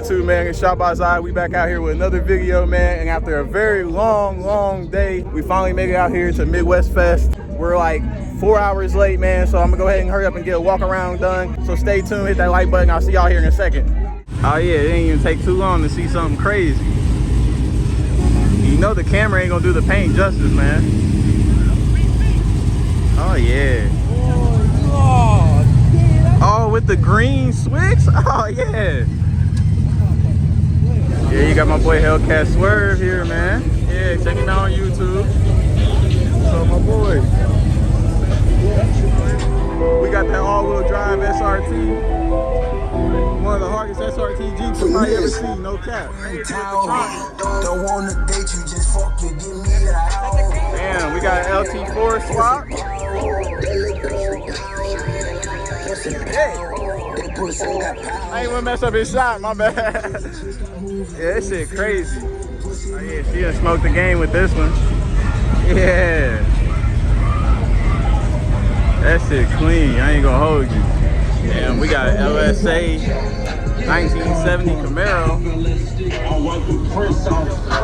YouTube, man? It's ShotBy. We back out here with another video, man. And after a very long day, we finally made it out here to Midwest Fest. We're like 4 hours late, man. So I'm gonna go ahead and hurry up and get a walk around done. So stay tuned, hit that like button. I'll see y'all here in a second. Oh yeah, it ain't even take too long to see something crazy. You know the camera ain't gonna do the paint justice, man. Oh yeah. Oh, with the green switch? Oh yeah. Yeah, you got my boy Hellcat Swerve here, man. Yeah, check him out on YouTube. So my boy. We got that all-wheel drive SRT. One of the hardest SRT Jeeps you might ever see, no cap. Don't wanna date you, just fuck you, give me that. Damn, we got an LT4 swap. Hey. I ain't wanna mess up his shot, my bad. Yeah, this shit crazy. Oh yeah, she done smoked the game with this one. Yeah. That shit clean, I ain't gonna hold you. Damn, we got an LSA 1970 Camaro.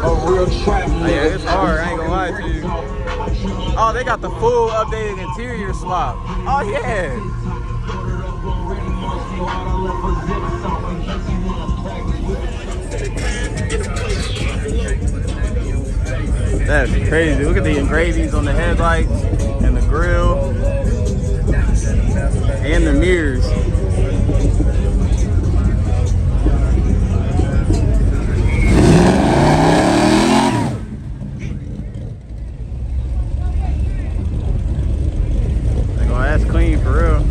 Oh yeah, it's hard, I ain't gonna lie to you. Oh, they got the full updated interior swap. Oh yeah. That's crazy. Look at the engravings on the headlights and the grill and the mirrors. Oh, that's clean for real.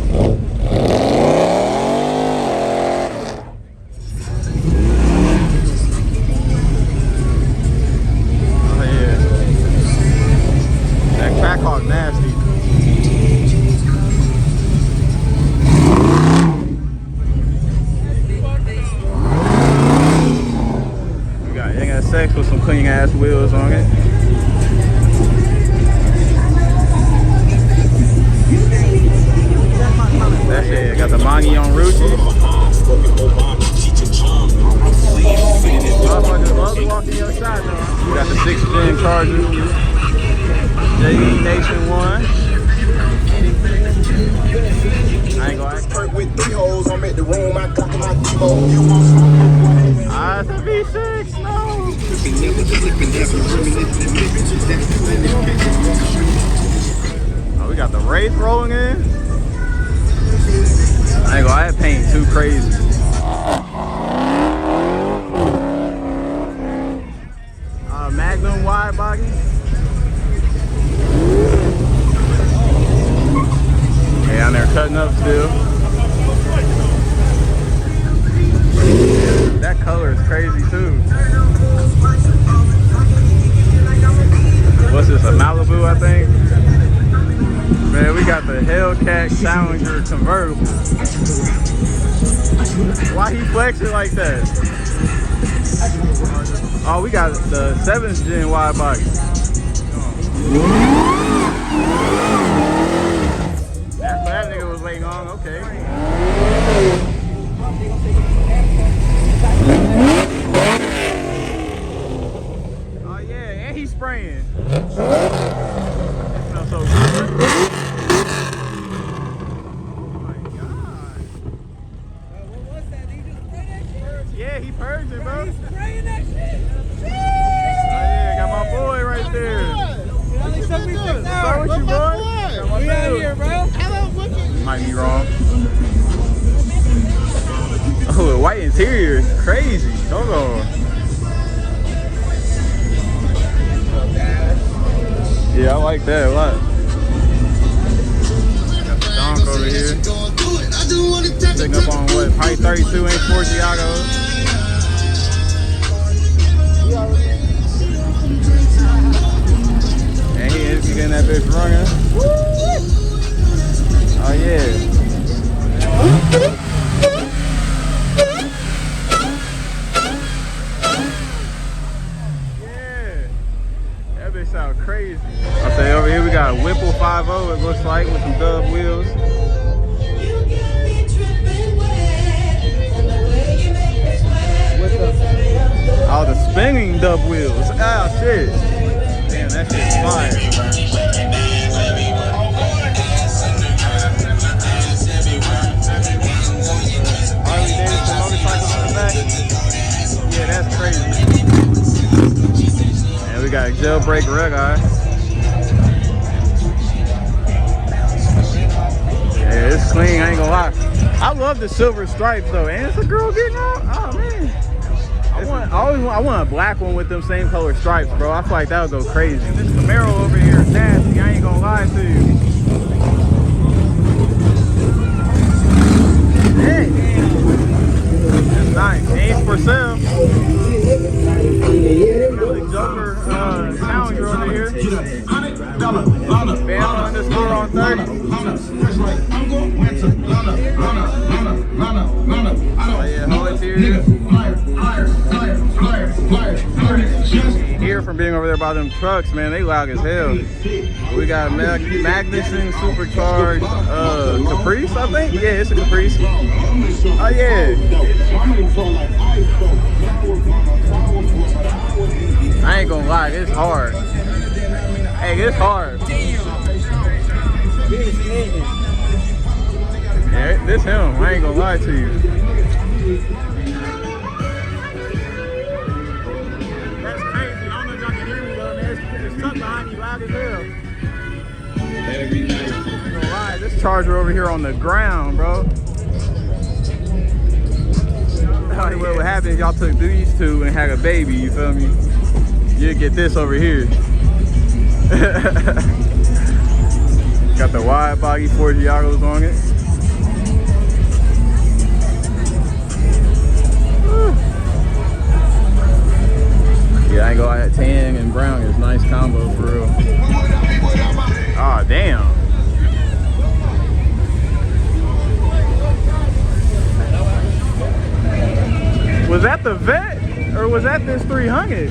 Nasty. We got Young Ass Sex with some clean ass wheels on it. That shit got the Mangi on Rucci. Motherfuckers love walking your shot though. We got the 6th gen Charger. JE Nation 1. I ain't gonna act with 3 holes. I'm at the room. I got my keyboard. You want some? Ah, it's a V6. No. Oh, we got the Wraith rolling in. I ain't gonna add paint too crazy. Magnum wide body. Hey, down there cutting up still. That color is crazy too. What's this, a Malibu, I think? Man, we got the Hellcat Challenger convertible. Why he flexing like that? Oh, we got the 7th gen wide body. That's what that nigga was waiting on, okay. Oh yeah, and he's spraying. It smells so good. Oh my god. What was that? Did he just spray that shit? Yeah, he purged it, bro. He's spraying that shit. Oh yeah, got my boy right there. What's up with you, boy? We out here, bro. Might be wrong. Oh, the white interior is crazy. Hold on. Yeah, I like that a lot. Got the donk over here. Picking up on what? Pipe 32 inch Ford Giago. And he is getting that bitch running. Oh yeah. Yeah. That bitch sound crazy. I'll say over here we got a Whipple 5.0 it looks like with some dub wheels. With Oh, the spinning dub wheels. Oh shit. Damn, that shit's fire. Harley Davidson motorcycles on the back. Yeah, that's crazy. And we got jailbreak red eye. Yeah, it's clean, I ain't gonna lie. I love the silver stripes though. And it's a girl getting out. Oh man. I want a black one with them same color stripes, bro. I feel like that would go crazy. This Camaro over here is nasty. I ain't gonna lie to you. Hey. That's nice. Ain't for sale. Really Joker Challenger over here. Bama underscore on 30. Oh yeah, whole interior. Here from being over there by them trucks, man, they loud as hell. We got Magnuson supercharged Caprice, I think. Yeah, it's a Caprice. Oh yeah. I ain't gonna lie, it's hard. Hey, it's hard. Yeah, this him. I ain't gonna lie to you. That's crazy. I don't know if y'all can hear me though, man. It's truck behind me loud as hell. I ain't gonna lie, this Charger over here on the ground, bro. What would happen if y'all took these two and had a baby, you feel me? You'd get this over here. Got the wide body Ford Giagos on it. Yeah, I ain't gonna lie, that tan and brown is nice combo for real. Ah, damn. Was that the Vet or was that this 300?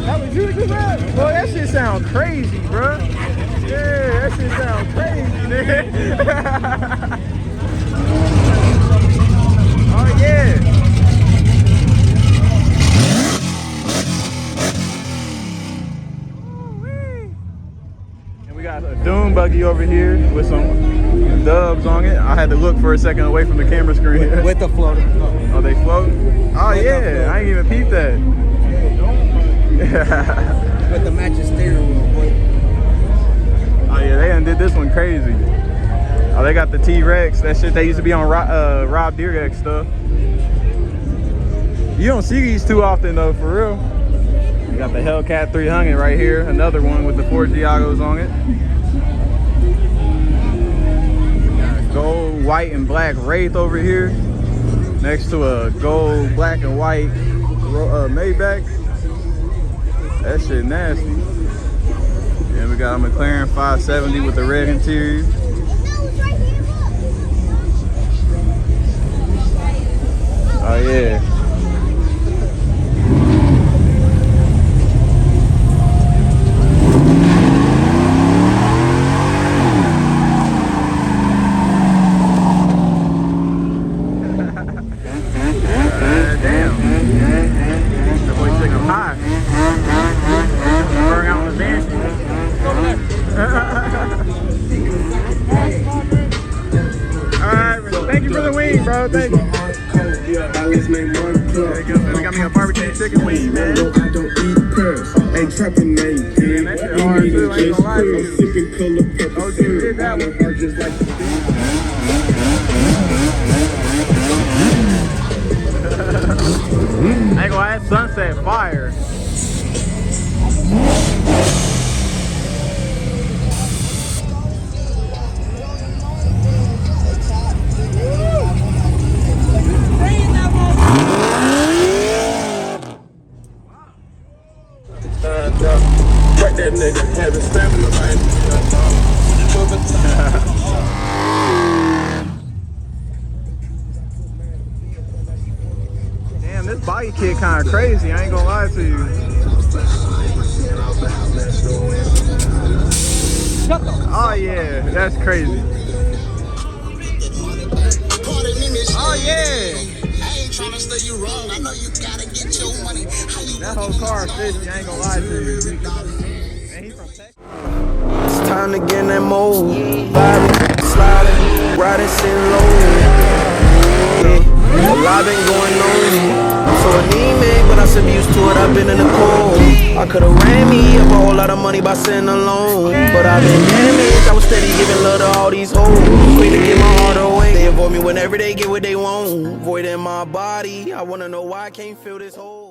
That was you do that? Boy, that shit sound crazy, bro. Yeah, that shit sound crazy, nigga. Oh yeah. And we got a Doom buggy over here with some dubs on it. I had to look for a second away from the camera screen. With the floater. Oh, they float? Oh yeah, I ain't even peeped that. With the matching steering wheel, boy. Oh yeah, they done did this one crazy. Oh, they got the T-Rex. That shit they used to be on Rob Dyrdek stuff. You don't see these too often though, for real. You got the Hellcat 300 right here. Another one with the Ford Giagos on it. Got a gold, white, and black Wraith over here. Next to a gold, black, and white Maybach. That shit nasty. And we got a McLaren 570 with the red interior. Oh yeah. Damn. That boy taking them high. Burn out on the bench. Alright, thank you for the wing, bro. Thank you. There you go. We got me a barbecue chicken wing, man. Damn, that shit hard too. I ain't gonna lie to you. Oh, you did that one. I ain't gonna lie, that sunset fire. That nigga had a stamina Damn, this body kit kind of crazy. I ain't gonna lie to you. Oh yeah, that's crazy. Oh yeah. tryna stay you wrong. I know you gotta get your money. How you That whole car fishy, I ain't gonna lie to you. Man, he's from Texas. It's time to get in that mode. Vibing, sliding, riding, sitting low. Yeah, a lot been going on. So anemic, but I should be used to it. I've been in the cold. I could've ran me up a whole lot of money by sitting alone. But I've been damaged. I was steady giving love to all these hoes. Quick to get my heart away. They avoid me whenever they get what they want. Void in my body. I wanna know why I can't feel this hole.